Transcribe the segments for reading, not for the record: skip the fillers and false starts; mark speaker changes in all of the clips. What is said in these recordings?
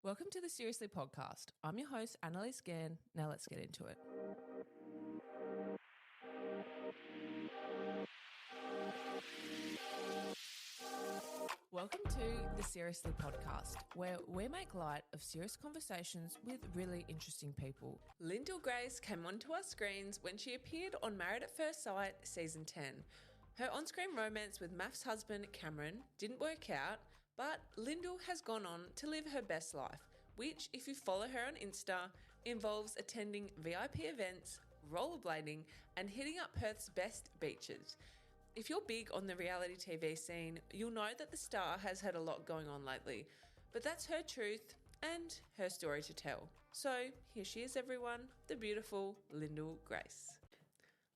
Speaker 1: Welcome to the Seriously podcast. I'm your host, Annalise Gann. Now let's get into it. Welcome to the Seriously podcast, where we make light of serious conversations with really interesting people. Lyndall Grace came onto our screens when she appeared on Married at First Sight Season 10. Her on-screen romance with MAFS husband Cameron didn't work out, but Lyndall has gone on to live her best life, which, if you follow her on Insta, involves attending VIP events, rollerblading, and hitting up Perth's best beaches. If you're big on the reality TV scene, you'll know that the star has had a lot going on lately, but that's her truth and her story to tell. So here she is, everyone, the beautiful Lyndall Grace.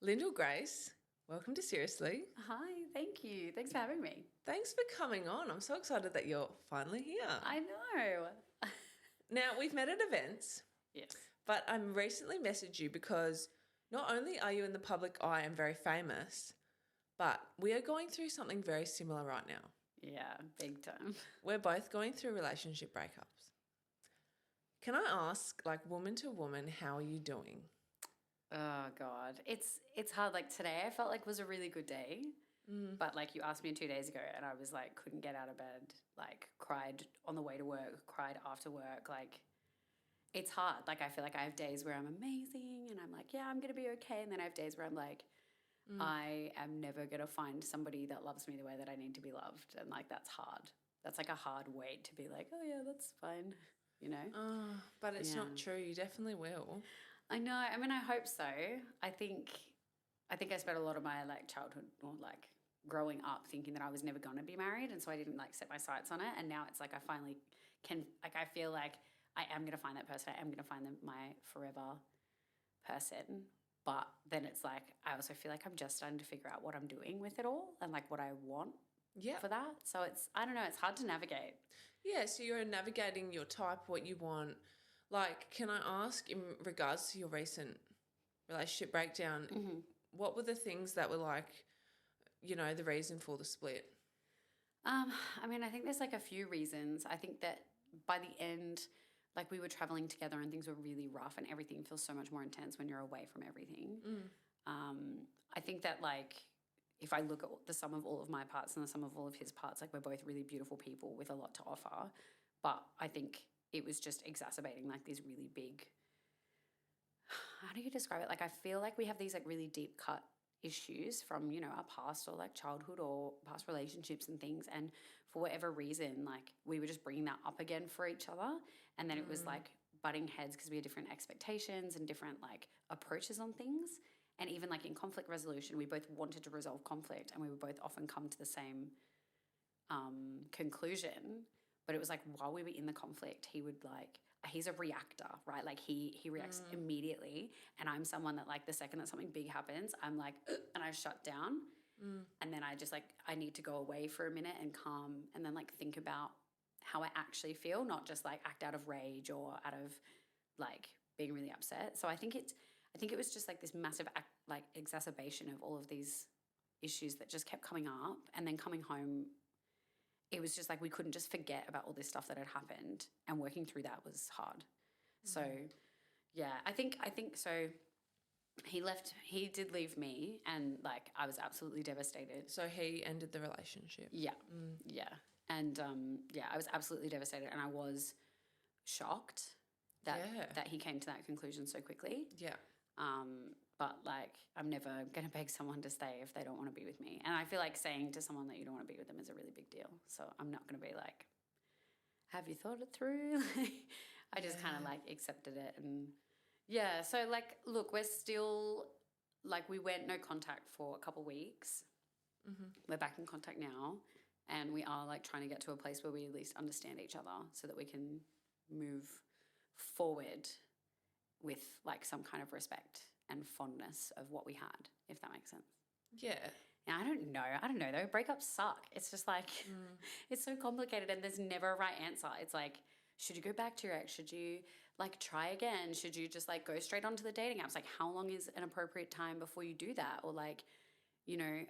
Speaker 1: Lyndall Grace, welcome to Seriously.
Speaker 2: Hi, thank you. Thanks for having me.
Speaker 1: Thanks for coming on. I'm so excited that you're finally here.
Speaker 2: I know.
Speaker 1: Now, we've met at events.
Speaker 2: Yes.
Speaker 1: But I recently messaged you because not only are you in the public eye and very famous, but we are going through something very similar right now.
Speaker 2: Yeah, big time.
Speaker 1: We're both going through relationship breakups. Can I ask, like woman to woman, how are you doing?
Speaker 2: Oh God, it's hard. Like today, I felt like was a really good day, but like you asked me 2 days ago, and I was like couldn't get out of bed. Like cried on the way to work, cried after work. Like it's hard. Like I feel like I have days where I'm amazing, and I'm like, yeah, I'm gonna be okay, and then I have days where I'm like, I am never gonna find somebody that loves me the way that I need to be loved, and like that's hard. That's like a hard weight to be like, oh yeah, that's fine, you know.
Speaker 1: Oh, but it's not true. You definitely will.
Speaker 2: I know. I mean, I hope so. I think I spent a lot of my like childhood or like growing up thinking that I was never going to be married, and so I didn't like set my sights on it. And now it's like I finally can. Like I feel like I am going to find that person. I am going to find my forever person. But then it's like I also feel like I'm just starting to figure out what I'm doing with it all and like what I want for that. So it's I don't know. It's hard to navigate.
Speaker 1: Yeah. So you're navigating your type, what you want. Like, can I ask in regards to your recent relationship breakdown, what were the things that were like, you know, the reason for the split?
Speaker 2: I mean, I think there's like a few reasons. I think that by the end, like we were traveling together and things were really rough and everything feels so much more intense when you're away from everything. I think that like if I look at the sum of all of my parts and the sum of all of his parts, like we're both really beautiful people with a lot to offer. But I think it was just exacerbating like these really big, how do you describe it? Like I feel like we have these like really deep cut issues from, you know, our past or like childhood or past relationships and things. And for whatever reason, like we were just bringing that up again for each other. And then it was like butting heads because we had different expectations and different like approaches on things. And even like in conflict resolution, we both wanted to resolve conflict and we would both often come to the same conclusion. But it was like while we were in the conflict, he would like, he's a reactor, right? Like he reacts immediately. And I'm someone that like the second that something big happens, I'm like, and I shut down. And then I just like, I need to go away for a minute and calm and then like think about how I actually feel, not just like act out of rage or out of like being really upset. So I think it was just like this massive like exacerbation of all of these issues that just kept coming up. And then coming home, it was just like we couldn't just forget about all this stuff that had happened, and working through that was hard. So, yeah, I think so. He did leave me, and like I was absolutely devastated.
Speaker 1: So he ended the relationship.
Speaker 2: Yeah, yeah, and I was absolutely devastated, and I was shocked that he came to that conclusion so quickly.
Speaker 1: Yeah.
Speaker 2: But like I'm never going to beg someone to stay if they don't want to be with me. And I feel like saying to someone that you don't want to be with them is a really big deal. So I'm not going to be like, have you thought it through? I just kind of like accepted it. And yeah, so like, look, we're still like, we went no contact for a couple of weeks. We're back in contact now. And we are like trying to get to a place where we at least understand each other so that we can move forward with like some kind of respect and fondness of what we had, if that makes sense.
Speaker 1: Yeah.
Speaker 2: I don't know though. Breakups suck. It's just like, it's so complicated and there's never a right answer. It's like, should you go back to your ex? Should you like try again? Should you just like go straight onto the dating apps? Like how long is an appropriate time before you do that? Or like, you know,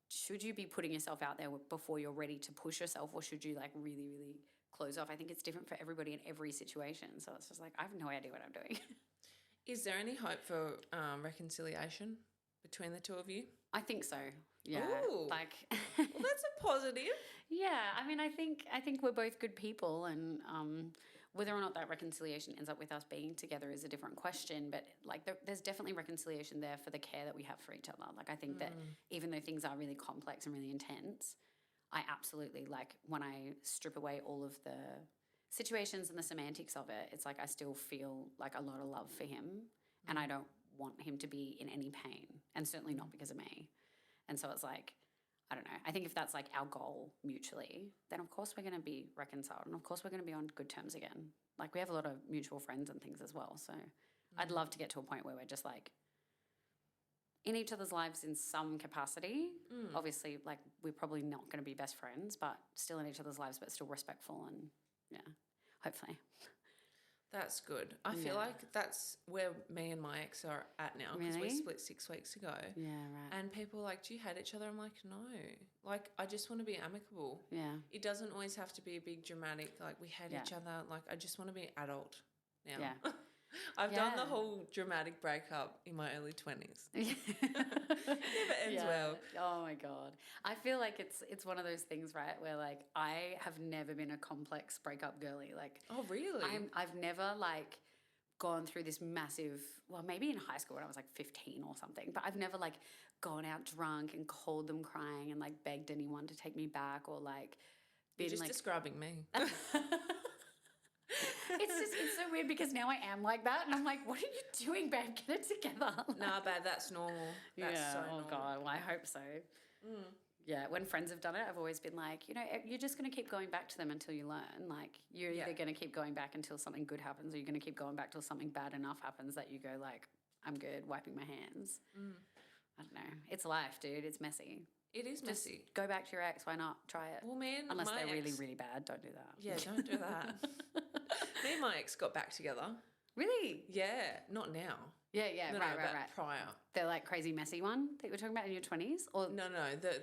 Speaker 2: should you be putting yourself out there before you're ready to push yourself, or should you like really, really close off. I think it's different for everybody in every situation. So it's just like, I have no idea what I'm doing.
Speaker 1: Is there any hope for reconciliation between the two of you?
Speaker 2: I think so. Yeah.
Speaker 1: Ooh.
Speaker 2: Like,
Speaker 1: well, that's a positive.
Speaker 2: Yeah. I mean, I think we're both good people, and whether or not that reconciliation ends up with us being together is a different question. But like, there's definitely reconciliation there for the care that we have for each other. Like, I think that even though things are really complex and really intense, I absolutely, like, when I strip away all of the situations and the semantics of it, it's like I still feel like a lot of love for him, and I don't want him to be in any pain, and certainly not because of me. And so it's like, I don't know. I think if that's like our goal mutually, then of course we're going to be reconciled, and of course we're going to be on good terms again. Like, we have a lot of mutual friends and things as well. So I'd love to get to a point where we're just like in each other's lives in some capacity. Obviously, like, we're probably not going to be best friends, but still in each other's lives, but still respectful, and hopefully.
Speaker 1: That's good. I feel like that's where me and my ex are at now, because we split 6 weeks ago.
Speaker 2: Yeah, right.
Speaker 1: And people are like, do you hate each other? I'm like, no. Like, I just want to be amicable.
Speaker 2: Yeah.
Speaker 1: It doesn't always have to be a big dramatic, like, we hate each other. Like, I just want to be adult now.
Speaker 2: Yeah.
Speaker 1: I've done the whole dramatic breakup in my early 20s. Never ends well.
Speaker 2: Oh my God. I feel like it's one of those things, right, where like I have never been a complex breakup girly. Like,
Speaker 1: oh really?
Speaker 2: I've never like gone through this massive, well, maybe in high school when I was like 15 or something, but I've never like gone out drunk and called them crying and like begged anyone to take me back, or like been
Speaker 1: You're just
Speaker 2: like
Speaker 1: describing me.
Speaker 2: It's so weird because now I am like that, and I'm like, what are you doing, babe? Get it together.
Speaker 1: Nah, babe, that's normal. That's so normal.
Speaker 2: Oh God, well, I hope so. Yeah, when friends have done it, I've always been like, you know, you're just going to keep going back to them until you learn. Like, you're either going to keep going back until something good happens, or you're going to keep going back till something bad enough happens that you go like, I'm good, wiping my hands. I don't know. It's life, dude. It's messy.
Speaker 1: It is messy.
Speaker 2: Just go back to your ex. Why not? Try it.
Speaker 1: Well, man,
Speaker 2: unless
Speaker 1: my
Speaker 2: they're
Speaker 1: ex,
Speaker 2: really, really bad, don't do that.
Speaker 1: Yeah, don't do that. Me and my ex got back together.
Speaker 2: Really?
Speaker 1: Yeah, not now.
Speaker 2: Yeah,
Speaker 1: No,
Speaker 2: right.
Speaker 1: prior.
Speaker 2: The like crazy messy one that you were talking about in your 20s? Or
Speaker 1: No,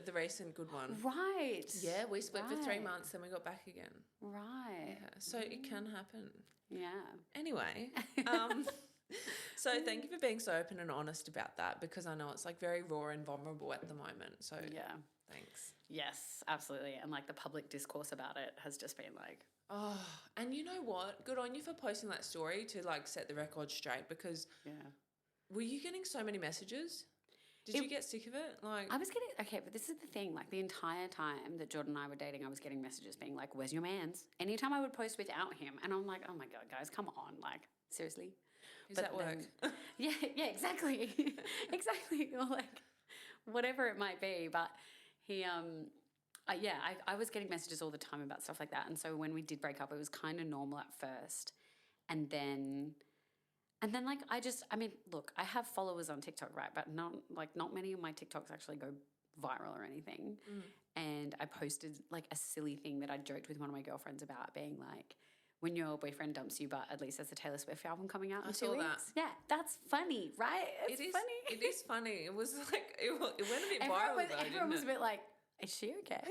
Speaker 1: the recent good one.
Speaker 2: Right.
Speaker 1: Yeah, we split for 3 months, then we got back again.
Speaker 2: Right.
Speaker 1: Yeah, so it can happen.
Speaker 2: Yeah.
Speaker 1: Anyway, so thank you for being so open and honest about that, because I know it's like very raw and vulnerable at the moment. So
Speaker 2: yeah,
Speaker 1: thanks.
Speaker 2: Yes, absolutely. And like the public discourse about it has just been like,
Speaker 1: oh, and you know what? Good on you for posting that story to like set the record straight, because were you getting so many messages? Did you get sick of it? Like,
Speaker 2: I was getting, okay, but this is the thing, like the entire time that Jordan and I were dating, I was getting messages being like, where's your mans? Anytime I would post without him, and I'm like, oh my God, guys, come on, like, seriously?
Speaker 1: Is that work?
Speaker 2: Yeah, exactly. Exactly. Or like, whatever it might be, but he, I was getting messages all the time about stuff like that, and so when we did break up, it was kind of normal at first, and then like I mean, look, I have followers on TikTok, right? But not many of my TikToks actually go viral or anything. And I posted like a silly thing that I joked with one of my girlfriends about, being like, when your boyfriend dumps you, but at least there's a Taylor Swift album coming out in 2 weeks. That. Yeah, that's funny, right? It's funny.
Speaker 1: It is funny. It was like, it went a bit viral though,
Speaker 2: everyone was a bit like, is she okay?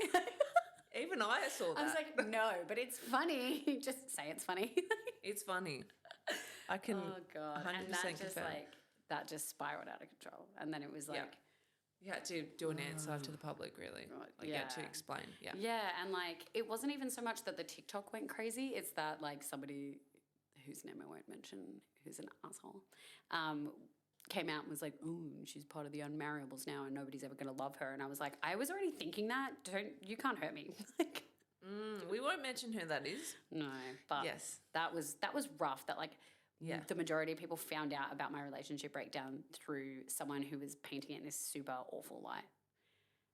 Speaker 1: Even I saw that.
Speaker 2: I was like, no, but it's funny. Just say it's funny.
Speaker 1: It's funny. I can. Oh
Speaker 2: God!
Speaker 1: 100%
Speaker 2: and that just
Speaker 1: confirm.
Speaker 2: that just spiraled out of control, and then it was like,
Speaker 1: you had to do an answer to the public, really.
Speaker 2: Right,
Speaker 1: like, you had to explain. Yeah.
Speaker 2: Yeah, and like it wasn't even so much that the TikTok went crazy; it's that like somebody whose name I won't mention, who's an asshole, came out and was like, "Oh, she's part of the unmarriables now, and nobody's ever going to love her." And I was like, I was already thinking that. You can't hurt me. Like,
Speaker 1: we won't mention who that is.
Speaker 2: No, but
Speaker 1: yes,
Speaker 2: that was rough. That like. Yeah. The majority of people found out about my relationship breakdown through someone who was painting it in this super awful light.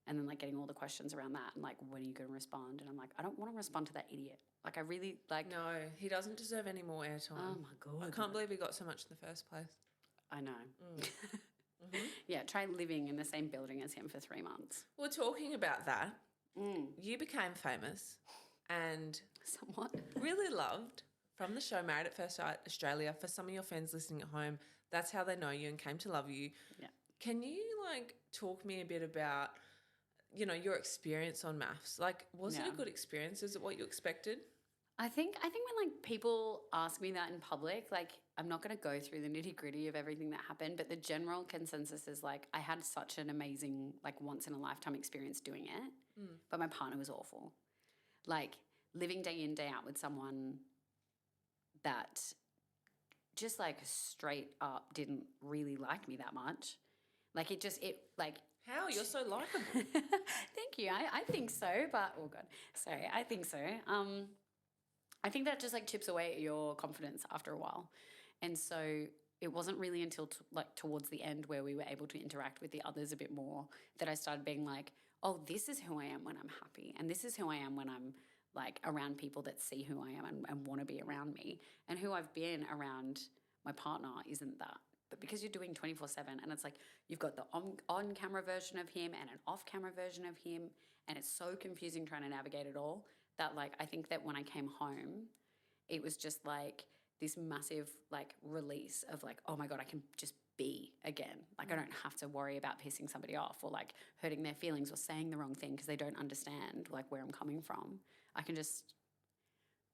Speaker 2: And then like getting all the questions around that and like, when are you going to respond? And I'm like, I don't want to respond to that idiot. Like I really like.
Speaker 1: No, he doesn't deserve any more airtime.
Speaker 2: Oh my God.
Speaker 1: I can't believe he got so much in the first place.
Speaker 2: I know. Yeah, try living in the same building as him for 3 months.
Speaker 1: Well, talking about that, you became famous and
Speaker 2: somewhat
Speaker 1: really loved from the show Married at First Sight Australia. For some of your friends listening at home, that's how they know you and came to love you.
Speaker 2: Yeah.
Speaker 1: Can you like talk me a bit about, you know, your experience on MAFS? Like, was it a good experience? Is it what you expected?
Speaker 2: I think when like people ask me that in public, like I'm not going to go through the nitty-gritty of everything that happened, but the general consensus is like I had such an amazing like once in a lifetime experience doing it, but my partner was awful. Like living day in, day out with someone that just like straight up didn't really like me that much. Like it like.
Speaker 1: How? You're so likable.
Speaker 2: Thank you. I think so, but oh God. Sorry, I think so. I think that just like chips away at your confidence after a while. And so it wasn't really until like towards the end where we were able to interact with the others a bit more that I started being like, oh, this is who I am when I'm happy. And this is who I am when I'm like around people that see who I am and want to be around me. And who I've been around my partner isn't that. But because you're doing 24/7 and it's like you've got the on-camera version of him and an off-camera version of him and it's so confusing trying to navigate it all that like I think that when I came home, it was just like this massive like release of like, oh my God, I can just be again. Like I don't have to worry about pissing somebody off or like hurting their feelings or saying the wrong thing because they don't understand like where I'm coming from. I can just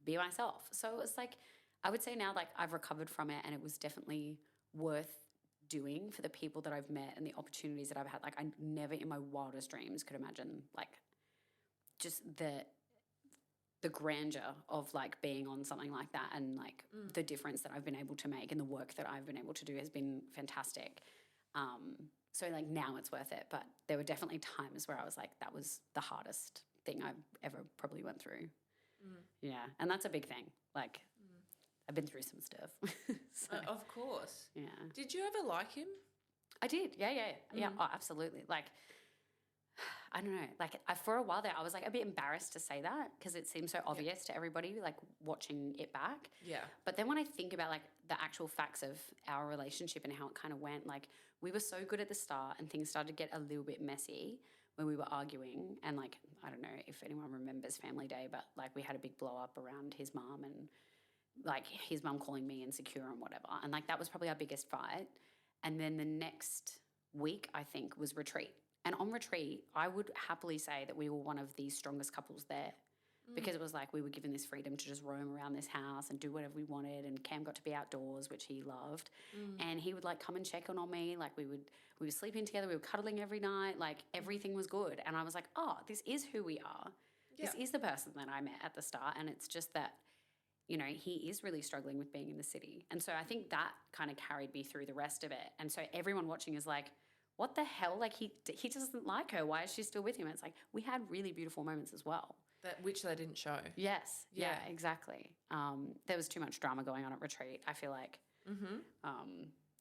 Speaker 2: be myself. So it was like, I would say now like I've recovered from it and it was definitely worth doing for the people that I've met and the opportunities that I've had. Like I never in my wildest dreams could imagine like just the grandeur of like being on something like that and like the difference that I've been able to make and the work that I've been able to do has been fantastic. So like now it's worth it, but there were definitely times where I was like, that was the hardest thing I've ever probably went through. Yeah. And that's a big thing. Like I've been through some stuff. So,
Speaker 1: of course.
Speaker 2: yeah.
Speaker 1: Did you ever like him?
Speaker 2: I did. Yeah. Oh, absolutely. Like, I don't know, like for a while there, I was like a bit embarrassed to say that because it seems so obvious to everybody, like watching it back.
Speaker 1: Yeah.
Speaker 2: But then when I think about like the actual facts of our relationship and how it kind of went, like we were so good at the start and things started to get a little bit messy when we were arguing. And like, I don't know if anyone remembers Family Day, but like we had a big blow up around his mum and like his mum calling me insecure and whatever. And like that was probably our biggest fight. And then the next week, I think, was retreat. And on retreat, I would happily say that we were one of the strongest couples there because it was like we were given this freedom to just roam around this house and do whatever we wanted. And Cam got to be outdoors, which he loved. And he would like come and check on me. Like we were sleeping together. We were cuddling every night. Like everything was good. And I was like, oh, this is who we are. Yeah. This is the person that I met at the start. And it's just that, you know, he is really struggling with being in the city. And so I think that kind of carried me through the rest of it. And so everyone watching is like, what the hell? Like he doesn't like her. Why is she still with him? It's like we had really beautiful moments as well.
Speaker 1: Which they didn't show.
Speaker 2: Yes. Yeah, exactly. There was too much drama going on at retreat, I feel like.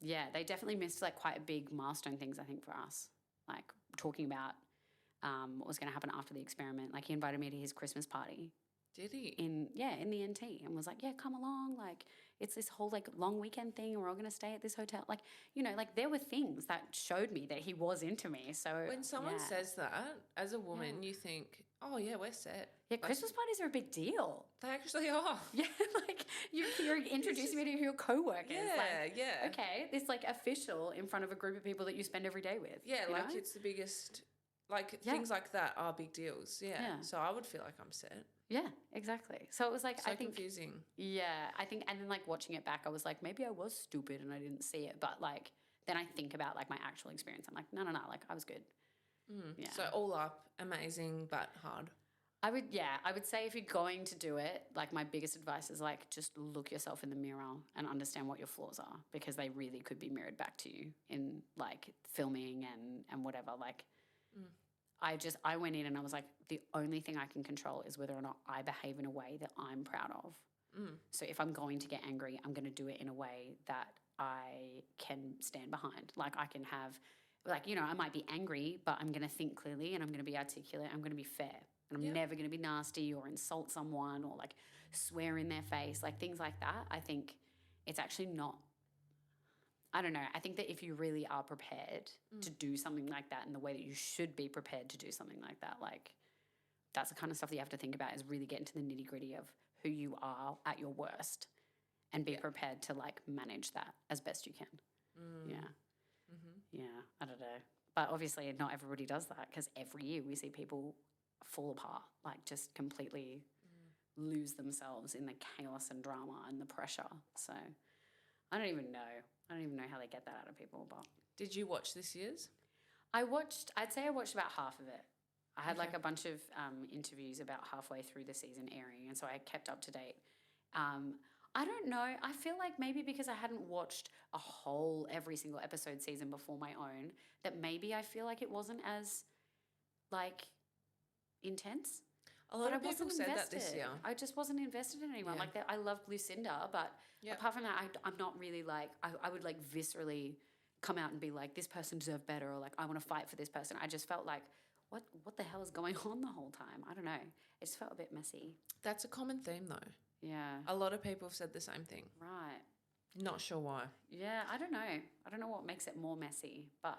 Speaker 2: Yeah, they definitely missed like quite big milestone things, I think, for us. Like talking about what was going to happen after the experiment. Like he invited me to his Christmas party.
Speaker 1: Did he?
Speaker 2: In the NT and was like, yeah, come along. Like it's this whole like long weekend thing and we're all going to stay at this hotel. Like, you know, like there were things that showed me that he was into me. So
Speaker 1: when someone says that as a woman, you think, oh yeah, we're set.
Speaker 2: Yeah, like, Christmas parties are a big deal.
Speaker 1: They actually are.
Speaker 2: Yeah, like you're introducing me to your co-workers.
Speaker 1: Yeah,
Speaker 2: like,
Speaker 1: yeah.
Speaker 2: Okay, it's like official in front of a group of people that you spend every day with.
Speaker 1: Yeah, like
Speaker 2: know?
Speaker 1: it's the biggest, like things like that are big deals. Yeah. So I would feel like I'm set.
Speaker 2: Yeah, exactly. So it was like,
Speaker 1: so
Speaker 2: I think
Speaker 1: confusing.
Speaker 2: Yeah, I think, and then like watching it back, I was like, maybe I was stupid and I didn't see it. But like, then I think about like my actual experience. I'm like, no, like I was good. Yeah.
Speaker 1: So all up, amazing, but hard.
Speaker 2: I would say if you're going to do it, like my biggest advice is like just look yourself in the mirror and understand what your flaws are because they really could be mirrored back to you in like filming and whatever. Like I went in and I was like, the only thing I can control is whether or not I behave in a way that I'm proud of. So if I'm going to get angry, I'm going to do it in a way that I can stand behind. Like I can have, like, you know, I might be angry, but I'm going to think clearly and I'm going to be articulate. I'm going to be fair. And I'm never going to be nasty or insult someone or like swear in their face, like things like that. I think it's actually not, I don't know. I think that if you really are prepared to do something like that in the way that you should be prepared to do something like that, like that's the kind of stuff that you have to think about is really get into the nitty gritty of who you are at your worst and be prepared to like manage that as best you can. Yeah. Yeah. I don't know. But obviously not everybody does that because every year we see people fall apart, like just completely lose themselves in the chaos and drama and the pressure. So I don't even know how they get that out of people. But
Speaker 1: Did you watch this year's?
Speaker 2: I'd say I watched about half of it. I had
Speaker 1: Okay.
Speaker 2: like a bunch of interviews about halfway through the season airing, and so I kept up to date. I don't know. I feel like maybe because I hadn't watched a whole every single episode season before my own, that maybe I feel like it wasn't as like intense.
Speaker 1: A lot
Speaker 2: But
Speaker 1: of people said that this year.
Speaker 2: I just wasn't invested in anyone.
Speaker 1: Yeah.
Speaker 2: Like that, I loved Lucinda, but
Speaker 1: Yep.
Speaker 2: apart from that, I'm not really like I would like viscerally come out and be like, this person deserved better, or like I want to fight for this person. I just felt like, what the hell is going on the whole time? I don't know. It just felt a bit messy.
Speaker 1: That's a common theme though.
Speaker 2: Yeah.
Speaker 1: A lot of people have said the same thing.
Speaker 2: Right.
Speaker 1: Not sure why.
Speaker 2: Yeah, I don't know. I don't know what makes it more messy, but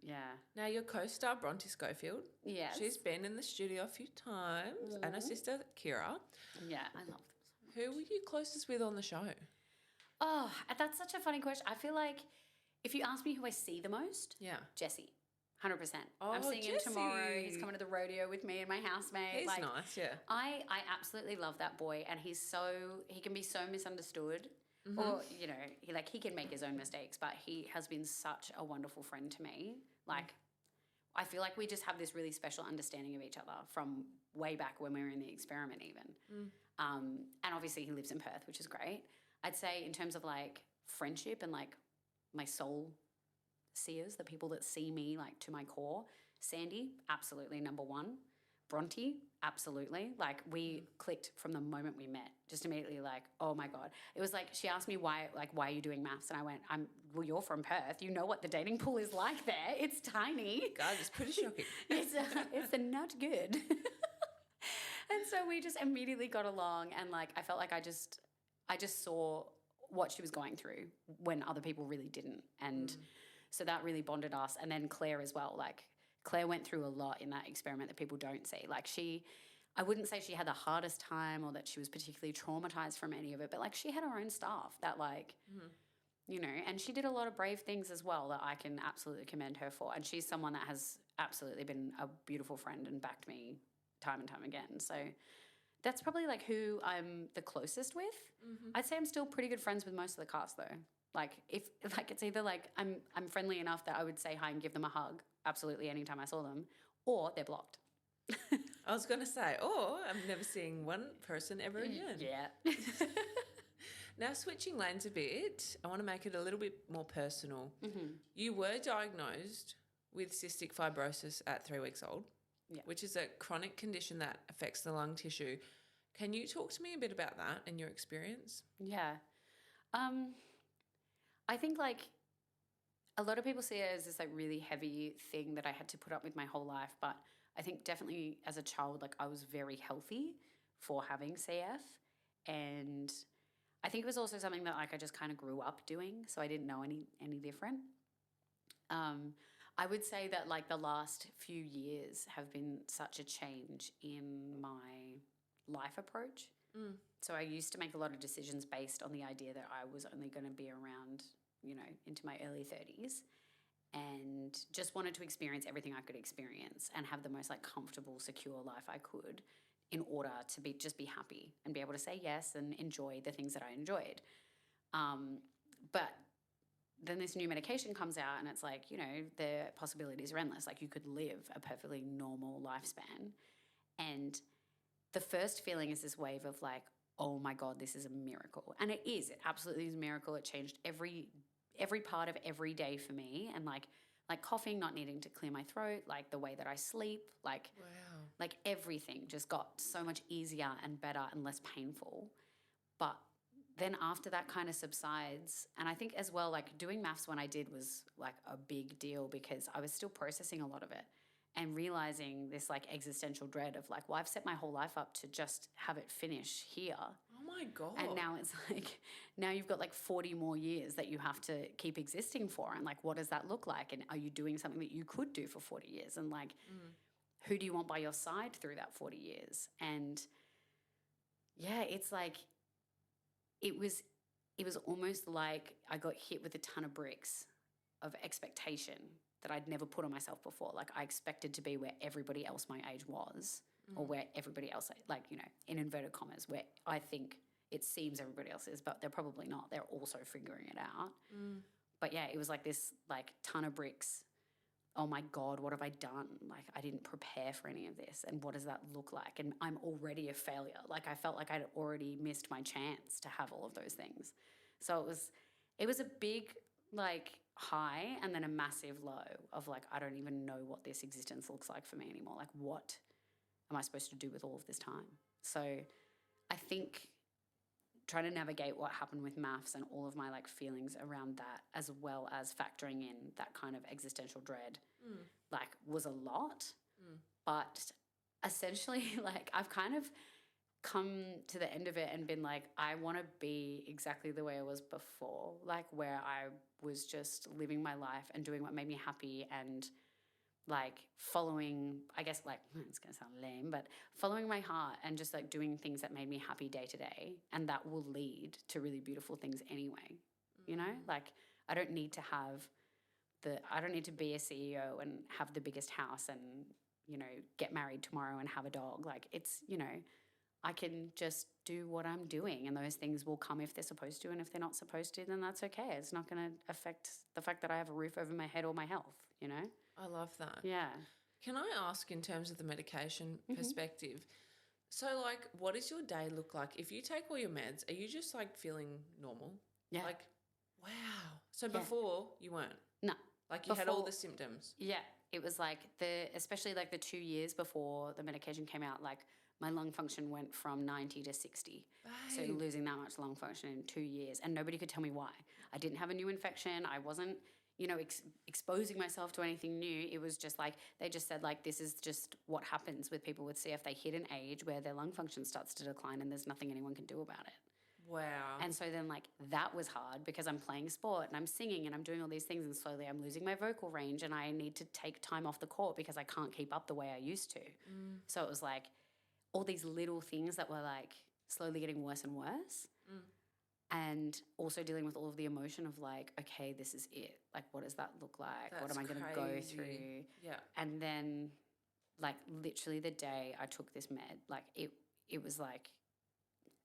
Speaker 2: yeah.
Speaker 1: Now, your co-star, Bronte Schofield,
Speaker 2: Yes.
Speaker 1: she's been in the studio a few times, and her sister, Kira.
Speaker 2: Yeah, I love them.
Speaker 1: Who were you closest with on the show?
Speaker 2: Oh, that's such a funny question. I feel like if you ask me who I see the most,
Speaker 1: Yeah.
Speaker 2: Jesse. 100%. I'm
Speaker 1: Oh,
Speaker 2: seeing him tomorrow. He's
Speaker 1: Jesse.
Speaker 2: coming to the rodeo with me and my housemate.
Speaker 1: He's
Speaker 2: like,
Speaker 1: nice, yeah.
Speaker 2: I absolutely love that boy, and he can be so misunderstood. Or, you know, he can make his own mistakes, but he has been such a wonderful friend to me. Like, I feel like we just have this really special understanding of each other from way back when we were in the experiment even. And obviously he lives in Perth, which is great. I'd say in terms of like friendship and like my soul seers, the people that see me like to my core, Sandy, absolutely number one. Bronte, absolutely. Like we clicked from the moment we met, just immediately like, oh my God. It was like, she asked me why are you doing MAFS? And I went, well, you're from Perth. You know what the dating pool is like there. It's tiny.
Speaker 1: God, it's pretty shocking.
Speaker 2: It's not good. And so we just immediately got along, and like, I felt like I just saw what she was going through when other people really didn't. And so that really bonded us. And then Claire as well, like, Claire went through a lot in that experiment that people don't see. Like I wouldn't say she had the hardest time or that she was particularly traumatized from any of it, but like she had her own stuff that like, you know, and she did a lot of brave things as well that I can absolutely commend her for. And she's someone that has absolutely been a beautiful friend and backed me time and time again. So that's probably like who I'm the closest with. I'd say I'm still pretty good friends with most of the cast though. Like if like it's either like I'm friendly enough that I would say hi and give them a hug absolutely anytime I saw them, or they're blocked.
Speaker 1: I was going to say, I'm never seeing one person ever again.
Speaker 2: Yeah.
Speaker 1: Now, switching lanes a bit, I want to make it a little bit more personal. You were diagnosed with cystic fibrosis at 3 weeks old, which is a chronic condition that affects the lung tissue. Can you talk to me a bit about that and your experience?
Speaker 2: Yeah. I think like a lot of people see it as this like really heavy thing that I had to put up with my whole life, but I think definitely as a child, like I was very healthy for having CF, and I think it was also something that like I just kind of grew up doing, so I didn't know any different. I would say that like the last few years have been such a change in my life approach. So I used to make a lot of decisions based on the idea that I was only going to be around, you know, into my early 30s, and just wanted to experience everything I could experience and have the most like comfortable, secure life I could in order to just be happy and be able to say yes and enjoy the things that I enjoyed. But then this new medication comes out and it's like, you know, the possibilities are endless. Like you could live a perfectly normal lifespan. And the first feeling is this wave of like, oh my God, this is a miracle. And it is. It absolutely is a miracle. It changed every part of every day for me. And like coughing, not needing to clear my throat, like the way that I sleep, like,
Speaker 1: Wow.
Speaker 2: like everything just got so much easier and better and less painful. But then after that kind of subsides, and I think as well, like doing MAFS when I did was like a big deal because I was still processing a lot of it and realizing this like existential dread of like, well, I've set my whole life up to just have it finish here.
Speaker 1: Oh my God.
Speaker 2: And now it's like, now you've got like 40 more years that you have to keep existing for. And like, what does that look like? And are you doing something that you could do for 40 years? And like, who do you want by your side through that 40 years? And yeah, it's like, it was almost like I got hit with a ton of bricks of expectation that I'd never put on myself before. Like I expected to be where everybody else my age was. or where everybody else, like, you know, in inverted commas, where I think it seems everybody else is, but they're probably not. They're also figuring it out. But yeah, it was like this like ton of bricks. Oh my God, what have I done? Like, I didn't prepare for any of this. And what does that look like? And I'm already a failure. Like, I felt like I'd already missed my chance to have all of those things. So it was a big like high and then a massive low of like, I don't even know what this existence looks like for me anymore. Like, what am I supposed to do with all of this time? So I think trying to navigate what happened with MAFS and all of my like feelings around that, as well as factoring in that kind of existential dread, like was a lot. But essentially, like I've kind of come to the end of it and been like, I want to be exactly the way I was before, like where I was just living my life and doing what made me happy and like following, I guess like, it's going to sound lame, but following my heart and just like doing things that made me happy day to day. And that will lead to really beautiful things anyway, you know, like I don't need to be a CEO and have the biggest house and, you know, get married tomorrow and have a dog. Like it's, you know, I can just do what I'm doing and those things will come if they're supposed to. And if they're not supposed to, then that's okay. It's not going to affect the fact that I have a roof over my head or my health, you know?
Speaker 1: I love that.
Speaker 2: Yeah.
Speaker 1: Can I ask in terms of the medication perspective, so like what does your day look like? If you take all your meds, are you just like feeling normal?
Speaker 2: Yeah.
Speaker 1: Like, wow. So before you weren't?
Speaker 2: No.
Speaker 1: Like you had all the symptoms?
Speaker 2: Yeah. It was like especially like the 2 years before the medication came out, like my lung function went from 90 to 60.
Speaker 1: Babe.
Speaker 2: So losing that much lung function in 2 years and nobody could tell me why. I didn't have a new infection. I wasn't, you know, exposing myself to anything new. It was just like, they just said like, this is just what happens with people with CF. They hit an age where their lung function starts to decline and there's nothing anyone can do about it.
Speaker 1: Wow.
Speaker 2: And so then like that was hard because I'm playing sport and I'm singing and I'm doing all these things and slowly I'm losing my vocal range and I need to take time off the court because I can't keep up the way I used to. So it was like all these little things that were like slowly getting worse and worse. And also dealing with all of the emotion of like, okay, this is it. Like, what does that look like?
Speaker 1: That's
Speaker 2: what am I going to go through?
Speaker 1: Yeah.
Speaker 2: And then like literally the day I took this med, like it was like,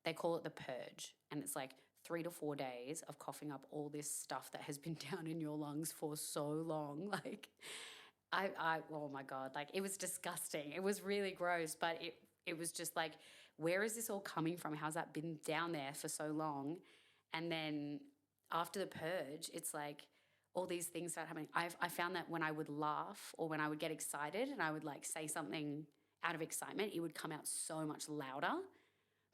Speaker 2: they call it the purge. And it's like 3 to 4 days of coughing up all this stuff that has been down in your lungs for so long. Like oh my God, like it was disgusting. It was really gross, but it was just like, where is this all coming from? How's that been down there for so long? And then after the purge, it's like all these things start happening. I found that when I would laugh or when I would get excited and I would like say something out of excitement, it would come out so much louder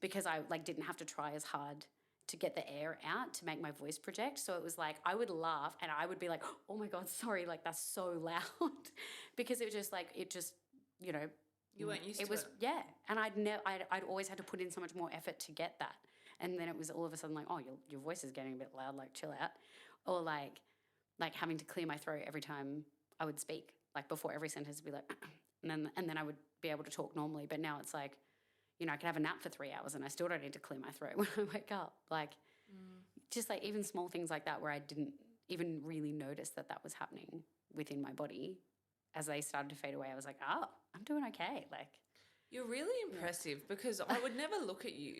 Speaker 2: because I like didn't have to try as hard to get the air out to make my voice project. So it was like I would laugh and I would be like, oh my God, sorry, like that's so loud because it was just like, you know,
Speaker 1: you weren't used to it.
Speaker 2: It was, yeah. And I'd always had to put in so much more effort to get that. And then it was all of a sudden like, oh, your voice is getting a bit loud, like chill out. Or like having to clear my throat every time I would speak, like before every sentence would be like, and then I would be able to talk normally. But now it's like, you know, I could have a nap for 3 hours and I still don't need to clear my throat when I wake up. Like just like even small things like that where I didn't even really notice that was happening within my body. As they started to fade away, I was like, oh, I'm doing okay. Like,
Speaker 1: you're really impressive because I would never look at you.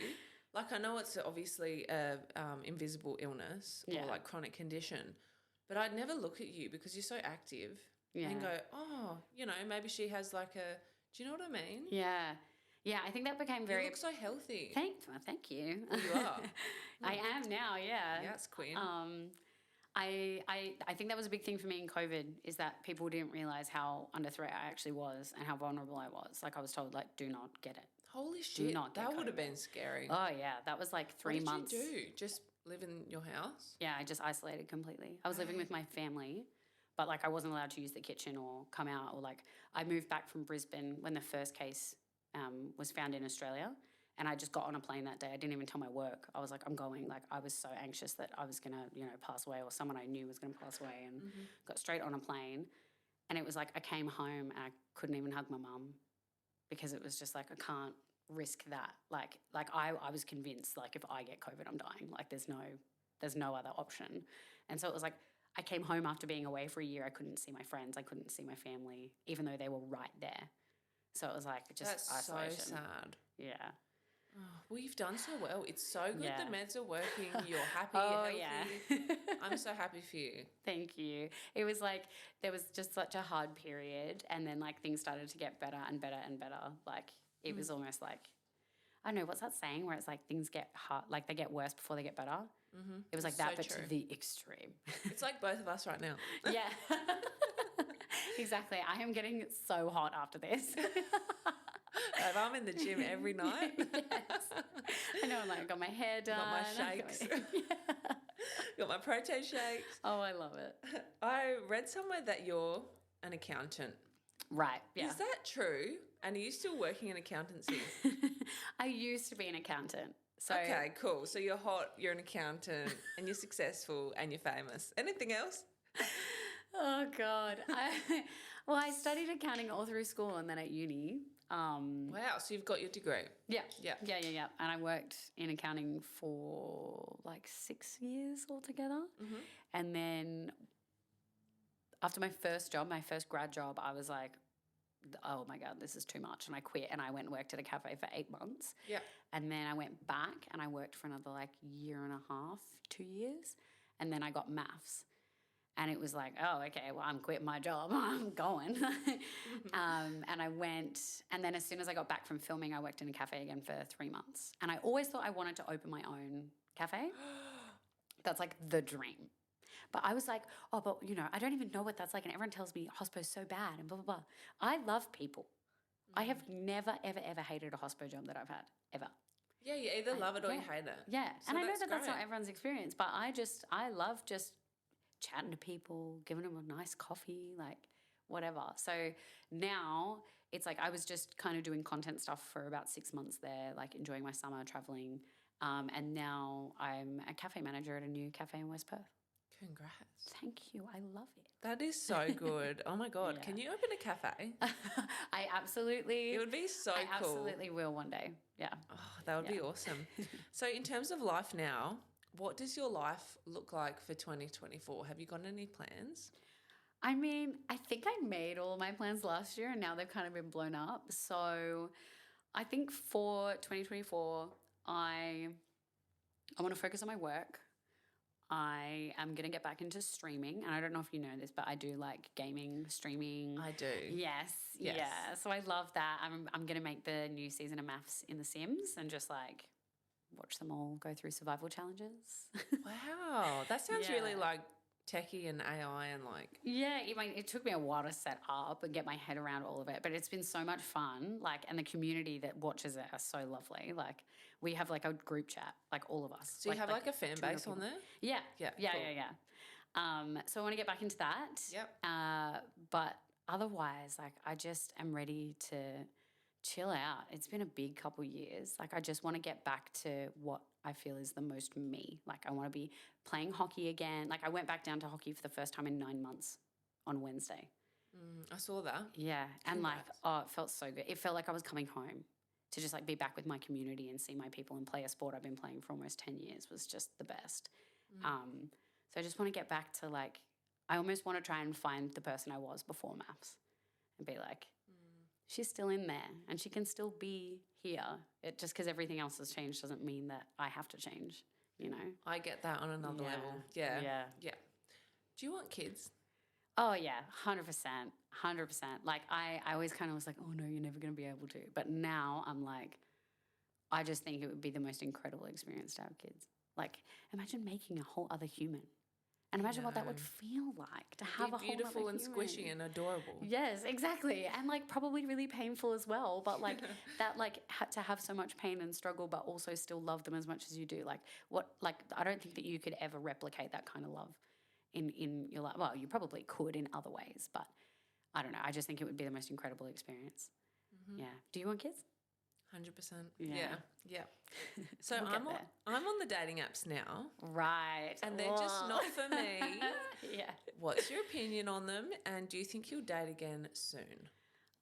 Speaker 1: Like, I know it's obviously a invisible illness or like chronic condition, but I'd never look at you because you're so active and go, oh, you know, maybe she has like do you know what I mean?
Speaker 2: Yeah. Yeah, I think that became very...
Speaker 1: You look so healthy.
Speaker 2: Thank you.
Speaker 1: Well, you are.
Speaker 2: I am now, yeah.
Speaker 1: Yes, queen.
Speaker 2: I think that was a big thing for me in COVID is that people didn't realise how under threat I actually was and how vulnerable I was. Like I was told, like, do not get it.
Speaker 1: Holy shit.
Speaker 2: Do not get
Speaker 1: that would
Speaker 2: COVID.
Speaker 1: have been scary.
Speaker 2: Oh, yeah. That was like 3 months.
Speaker 1: What did you do? Just live in your house?
Speaker 2: Yeah, I just isolated completely. I was living with my family, but like I wasn't allowed to use the kitchen or come out or like I moved back from Brisbane when the first case was found in Australia. And I just got on a plane that day. I didn't even tell my work. I was like, I'm going. Like, I was so anxious that I was going to, you know, pass away or someone I knew was going to pass away and got straight on a plane. And it was like I came home and I couldn't even hug my mum because it was just like I can't risk that. Like I was convinced, like, if I get COVID, I'm dying. Like, there's no other option. And so it was like I came home after being away for a year. I couldn't see my friends. I couldn't see my family, even though they were right there. So it was like just
Speaker 1: That's
Speaker 2: isolation.
Speaker 1: so sad.
Speaker 2: Yeah.
Speaker 1: Oh, well, you've done so well. It's so good
Speaker 2: Yeah.
Speaker 1: the meds are working. You're happy,
Speaker 2: Oh,
Speaker 1: you're healthy.
Speaker 2: yeah.
Speaker 1: I'm so happy for you.
Speaker 2: Thank you. It was like there was just such a hard period, and then like things started to get better and better and better. Like it was almost like, I don't know, what's that saying where it's like things get hard, like they get worse before they get better? Mm-hmm. It was like that, but
Speaker 1: true.
Speaker 2: to the extreme.
Speaker 1: It's like both of us right now.
Speaker 2: Yeah. Exactly. I am getting so hot after this.
Speaker 1: Like, I'm in the gym every night.
Speaker 2: Yes. I know, like, I got my hair done.
Speaker 1: Got my shakes. Got my protein shakes.
Speaker 2: Oh, I love it.
Speaker 1: I read somewhere that you're an accountant.
Speaker 2: Right, yeah.
Speaker 1: Is that true? And are you still working in accountancy?
Speaker 2: I used to be an accountant. So
Speaker 1: Okay, cool. So you're hot, you're an accountant, and you're successful, and you're famous. Anything else?
Speaker 2: Oh, God. I studied accounting all through school and then at uni.
Speaker 1: Wow, so you've got your degree.
Speaker 2: Yeah.
Speaker 1: Yeah.
Speaker 2: And I worked in accounting for like 6 years altogether. Mm-hmm. And then after my first job, my first grad job, I was like, oh my God, this is too much. And I quit and I went and worked at a cafe for 8 months.
Speaker 1: Yeah.
Speaker 2: And then I went back and I worked for another like year and a half, 2 years. And then I got MAFS. And it was like, oh, okay, well, I'm quitting my job. I'm going. And I went, and then as soon as I got back from filming, I worked in a cafe again for 3 months. And I always thought I wanted to open my own cafe. That's like the dream. But I was like, oh, but, you know, I don't even know what that's like. And everyone tells me hospo's so bad and blah, blah, blah. I love people. I have never, ever, ever hated a hospo job that I've had, ever.
Speaker 1: Yeah, you either love it or you hate it.
Speaker 2: Yeah.
Speaker 1: So
Speaker 2: and I know that that's
Speaker 1: great.
Speaker 2: not everyone's experience, but I love just chatting to people, giving them a nice coffee, like whatever. So now it's like I was just kind of doing content stuff for about 6 months there, like enjoying my summer, traveling. And now I'm a cafe manager at a new cafe in West Perth.
Speaker 1: Congrats.
Speaker 2: Thank you. I love it.
Speaker 1: That is so good. Oh my God.
Speaker 2: Yeah.
Speaker 1: Can you open a cafe?
Speaker 2: I absolutely.
Speaker 1: It would be so
Speaker 2: I
Speaker 1: cool.
Speaker 2: absolutely will one day. Yeah.
Speaker 1: Oh, that would be awesome. So in terms of life now, what does your life look like for 2024? Have you got any plans?
Speaker 2: I mean, I think I made all my plans last year and now they've kind of been blown up. So I think for 2024, I want to focus on my work. I am going to get back into streaming. And I don't know if you know this, but I do like gaming, streaming.
Speaker 1: I do.
Speaker 2: Yes. Yeah. So I love that. I'm going to make the new season of MAFS in The Sims and just like watch them all go through survival challenges.
Speaker 1: Wow. That sounds really like techie and AI and like.
Speaker 2: Yeah, it took me a while to set up and get my head around all of it, but it's been so much fun. Like, and the community that watches it are so lovely. Like, we have like a group chat, like all of us.
Speaker 1: So you have like a fan base on there?
Speaker 2: Yeah.
Speaker 1: Yeah.
Speaker 2: Yeah,
Speaker 1: cool.
Speaker 2: yeah. So I want to get back into that.
Speaker 1: Yep.
Speaker 2: But otherwise, like, I just am ready to chill out. It's been a big couple years. Like, I just want to get back to what I feel is the most me. Like, I want to be playing hockey again. Like, I went back down to hockey for the first time in 9 months on Wednesday.
Speaker 1: I saw that.
Speaker 2: Yeah. And
Speaker 1: Congrats.
Speaker 2: like, oh, it felt so good. It felt like I was coming home to just like be back with my community and see my people and play a sport I've been playing for almost 10 years was just the best. So I just want to get back to like, I almost want to try and find the person I was before MAFS and be like, she's still in there and she can still be here. It just because everything else has changed doesn't mean that I have to change, you know?
Speaker 1: I get that on another level. Yeah.
Speaker 2: Yeah.
Speaker 1: Do you want kids?
Speaker 2: Oh, yeah, 100%. 100%. Like, I always kind of was like, oh, no, you're never going to be able to. But now I'm like, I just think it would be the most incredible experience to have kids. Like, imagine making a whole other human. And imagine what that would feel like to have a whole other human.
Speaker 1: Beautiful and squishy and adorable.
Speaker 2: Yes, exactly. And like probably really painful as well. But like that like had to have so much pain and struggle but also still love them as much as you do. Like I don't think that you could ever replicate that kind of love in your life. Well, you probably could in other ways, but I don't know. I just think it would be the most incredible experience. Mm-hmm. Yeah. Do you want kids?
Speaker 1: 100%. Yeah. So I'm on the dating apps now.
Speaker 2: Right.
Speaker 1: And they're just not for me.
Speaker 2: Yeah.
Speaker 1: What's your opinion on them? And do you think you'll date again soon?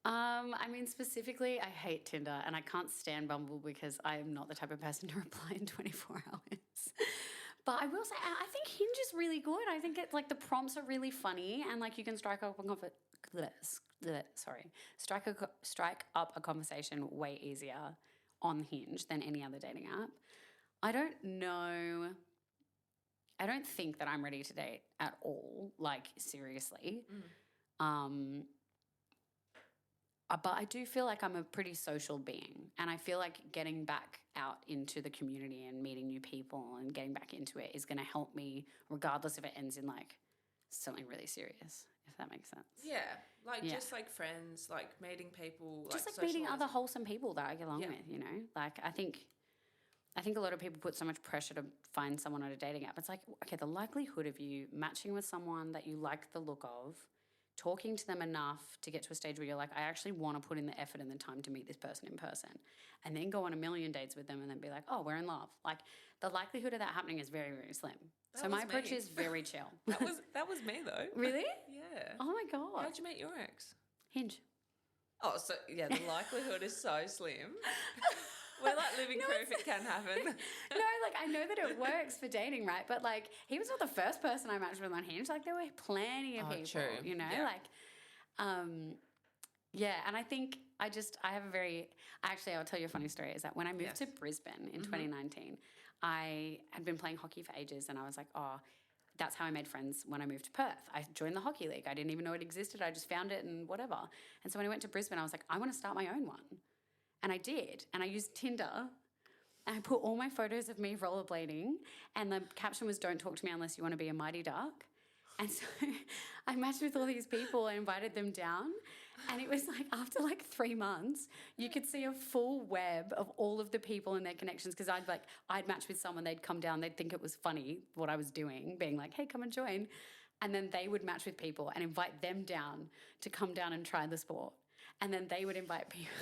Speaker 2: I mean, specifically, I hate Tinder and I can't stand Bumble because I am not the type of person to reply in 24 hours. But I will say, I think Hinge is really good. I think it's like the prompts are really funny and like you can strike up strike up a conversation way easier on Hinge than any other dating app. I don't know. I don't think that I'm ready to date at all, like seriously. But I do feel like I'm a pretty social being, and I feel like getting back out into the community and meeting new people and getting back into it is going to help me, regardless if it ends in like something really serious, if that makes sense.
Speaker 1: Yeah, just like friends, like meeting people,
Speaker 2: just like meeting other wholesome people that I get along with. You know, like I think a lot of people put so much pressure to find someone on a dating app. It's like, okay, the likelihood of you matching with someone that you like the look of, talking to them enough to get to a stage where you're like, I actually want to put in the effort and the time to meet this person in person, and then go on a million dates with them and then be like, oh, we're in love. Like the likelihood of that happening is very, very slim. So my approach is very chill.
Speaker 1: That was me though.
Speaker 2: Really?
Speaker 1: Yeah.
Speaker 2: Oh my God.
Speaker 1: How'd you meet your ex?
Speaker 2: Hinge.
Speaker 1: Oh, so yeah, the likelihood is so slim. We're like living proof it can happen.
Speaker 2: No, like I know that it works for dating, right? But like he was not the first person I matched with on Hinge. Like there were plenty of people,
Speaker 1: true.
Speaker 2: you know,
Speaker 1: Yeah.
Speaker 2: yeah. And I think I'll tell you a funny story is that when I moved to Brisbane in 2019, I had been playing hockey for ages, and I was like, oh, that's how I made friends when I moved to Perth. I joined the hockey league. I didn't even know it existed. I just found it and whatever. And so when I went to Brisbane, I was like, I want to start my own one. And I did. And I used Tinder, and I put all my photos of me rollerblading, and the caption was, don't talk to me unless you want to be a mighty duck. And so I matched with all these people and invited them down. And it was like after like 3 months, you could see a full web of all of the people and their connections, because I'd match with someone, they'd come down, they'd think it was funny what I was doing, being like, hey, come and join. And then they would match with people and invite them down to come down and try the sport. And then they would invite people.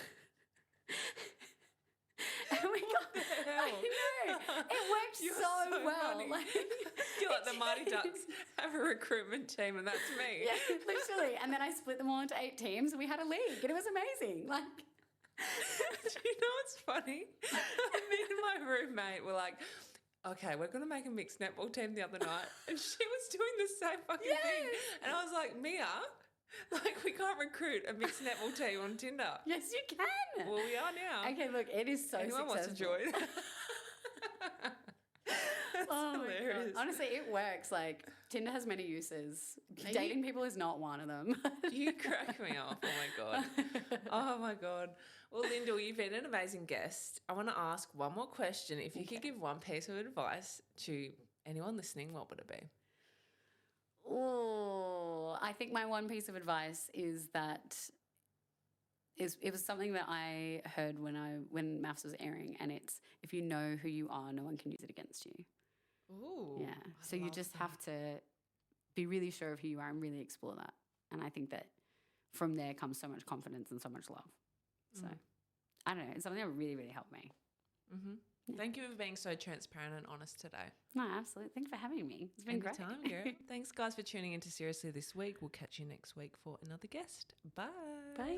Speaker 2: Oh my God. I know. It worked so well.
Speaker 1: Like, you're like the Mighty Ducks have a recruitment team, and that's me.
Speaker 2: Yeah, literally. And then I split them all into 8 teams, and we had a league, and it was amazing. Like,
Speaker 1: do you know what's funny? Me and my roommate were like, okay, we're going to make a mixed netball team the other night. And she was doing the same fucking thing. And I was like, Mia, like we can't recruit a mixed netball team on Tinder.
Speaker 2: Yes, you can.
Speaker 1: Well, we are now.
Speaker 2: Okay, look, it is so
Speaker 1: Anyone
Speaker 2: successful.
Speaker 1: wants to join? That's hilarious.
Speaker 2: Honestly, it works. Like Tinder has many uses. Dating people is not one of them.
Speaker 1: You crack me off. Oh my God. Oh my God. Well, Lyndall, you've been an amazing guest. I want to ask one more question. If you could give one piece of advice to anyone listening, what would it be?
Speaker 2: Oh, I think my one piece of advice is that it was something that I heard when MAFS was airing, and it's, if you know who you are, no one can use it against you.
Speaker 1: Ooh.
Speaker 2: Yeah. So you just have to be really sure of who you are and really explore that. And I think that from there comes so much confidence and so much love. So I don't know. It's something that really, really helped me.
Speaker 1: Mm-hmm. Yeah. Thank you for being so transparent and honest today.
Speaker 2: No, absolutely. Thanks for having me. It's been great.
Speaker 1: Anytime, girl. Thanks, guys, for tuning into Seriously this week. We'll catch you next week for another guest. Bye.
Speaker 2: Bye.